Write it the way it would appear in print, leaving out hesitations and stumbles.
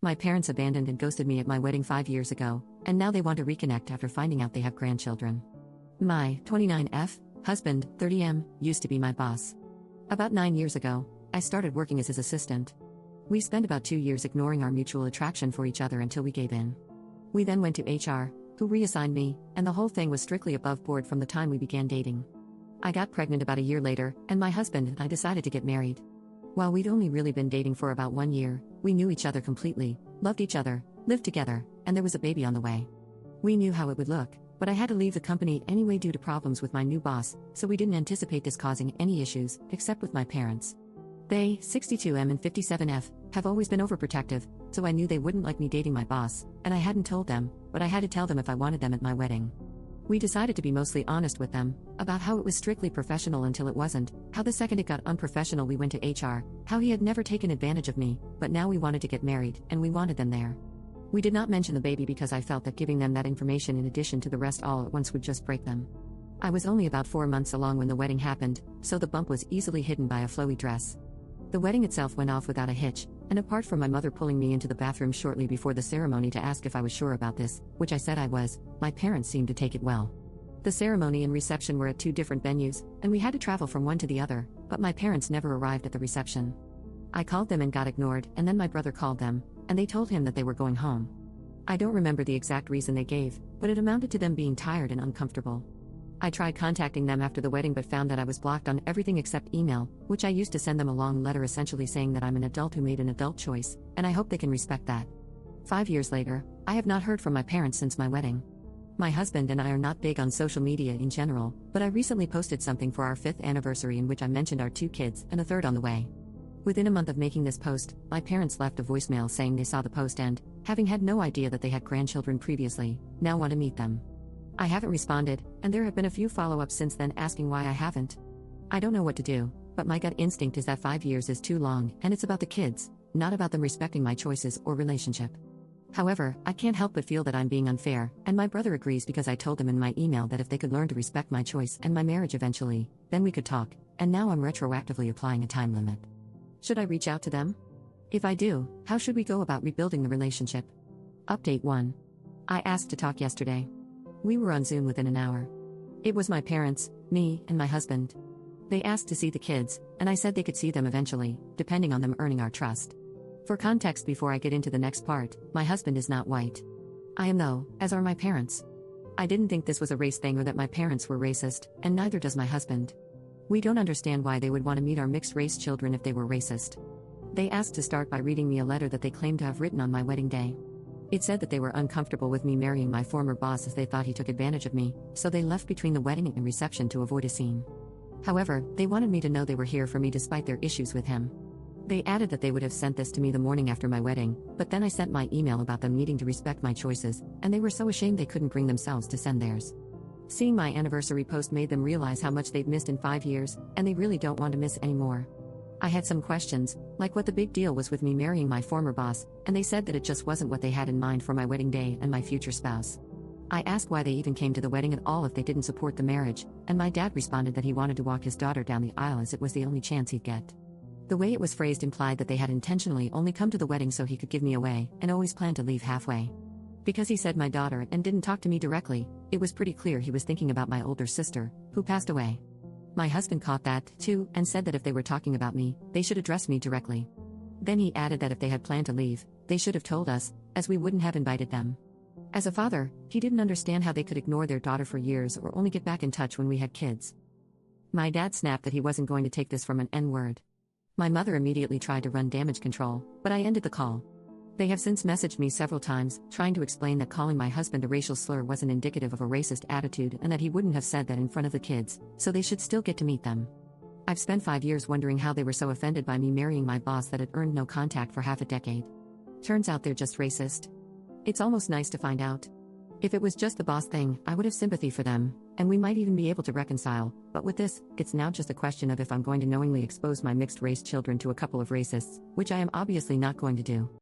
My parents abandoned and ghosted me at my wedding 5 years ago, and now they want to reconnect after finding out they have grandchildren. My 29F husband, 30M, used to be my boss. About 9 years ago, I started working as his assistant. We spent about 2 years ignoring our mutual attraction for each other until we gave in. We then went to HR, who reassigned me, and the whole thing was strictly above board from the time we began dating. I got pregnant about a year later, and my husband and I decided to get married. While we'd only really been dating for about 1 year, we knew each other completely, loved each other, lived together, and there was a baby on the way. We knew how it would look, but I had to leave the company anyway due to problems with my new boss, so we didn't anticipate this causing any issues, except with my parents. They, 62M and 57F, have always been overprotective, so I knew they wouldn't like me dating my boss, and I hadn't told them, but I had to tell them if I wanted them at my wedding. We decided to be mostly honest with them, about how it was strictly professional until it wasn't, how the second it got unprofessional we went to HR, how he had never taken advantage of me, but now we wanted to get married, and we wanted them there. We did not mention the baby because I felt that giving them that information in addition to the rest all at once would just break them. I was only about 4 months along when the wedding happened, so the bump was easily hidden by a flowy dress. The wedding itself went off without a hitch, and apart from my mother pulling me into the bathroom shortly before the ceremony to ask if I was sure about this, which I said I was, my parents seemed to take it well. The ceremony and reception were at 2 different venues, and we had to travel from one to the other, but my parents never arrived at the reception. I called them and got ignored, and then my brother called them, and they told him that they were going home. I don't remember the exact reason they gave, but it amounted to them being tired and uncomfortable. I tried contacting them after the wedding but found that I was blocked on everything except email, which I used to send them a long letter essentially saying that I'm an adult who made an adult choice, and I hope they can respect that. 5 years later, I have not heard from my parents since my wedding. My husband and I are not big on social media in general, but I recently posted something for our 5th anniversary in which I mentioned our 2 kids and a third on the way. Within a month of making this post, my parents left a voicemail saying they saw the post and, having had no idea that they had grandchildren previously, now want to meet them. I haven't responded, and there have been a few follow-ups since then asking why I haven't. I don't know what to do, but my gut instinct is that 5 years is too long, and it's about the kids, not about them respecting my choices or relationship. However, I can't help but feel that I'm being unfair, and my brother agrees because I told them in my email that if they could learn to respect my choice and my marriage eventually, then we could talk, and now I'm retroactively applying a time limit. Should I reach out to them? If I do, how should we go about rebuilding the relationship? Update 1. I asked to talk yesterday. We were on Zoom within an hour. It was my parents, me, and my husband. They asked to see the kids, and I said they could see them eventually, depending on them earning our trust. For context before I get into the next part, my husband is not white. I am though, as are my parents. I didn't think this was a race thing or that my parents were racist, and neither does my husband. We don't understand why they would want to meet our mixed-race children if they were racist. They asked to start by reading me a letter that they claimed to have written on my wedding day. It said that they were uncomfortable with me marrying my former boss as they thought he took advantage of me, so they left between the wedding and reception to avoid a scene. However, they wanted me to know they were here for me despite their issues with him. They added that they would have sent this to me the morning after my wedding, but then I sent my email about them needing to respect my choices, and they were so ashamed they couldn't bring themselves to send theirs. Seeing my anniversary post made them realize how much they've missed in 5 years, and they really don't want to miss anymore. I had some questions, like what the big deal was with me marrying my former boss, and they said that it just wasn't what they had in mind for my wedding day and my future spouse. I asked why they even came to the wedding at all if they didn't support the marriage, and my dad responded that he wanted to walk his daughter down the aisle as it was the only chance he'd get. The way it was phrased implied that they had intentionally only come to the wedding so he could give me away, and always planned to leave halfway. Because he said my daughter and didn't talk to me directly, it was pretty clear he was thinking about my older sister, who passed away. My husband caught that, too, and said that if they were talking about me, they should address me directly. Then he added that if they had planned to leave, they should have told us, as we wouldn't have invited them. As a father, he didn't understand how they could ignore their daughter for years or only get back in touch when we had kids. My dad snapped that he wasn't going to take this from an N-word. My mother immediately tried to run damage control, but I ended the call. They have since messaged me several times, trying to explain that calling my husband a racial slur wasn't indicative of a racist attitude and that he wouldn't have said that in front of the kids, so they should still get to meet them. I've spent 5 years wondering how they were so offended by me marrying my boss that had earned no contact for half a decade. Turns out they're just racist. It's almost nice to find out. If it was just the boss thing, I would have sympathy for them, and we might even be able to reconcile, but with this, it's now just a question of if I'm going to knowingly expose my mixed-race children to a couple of racists, which I am obviously not going to do.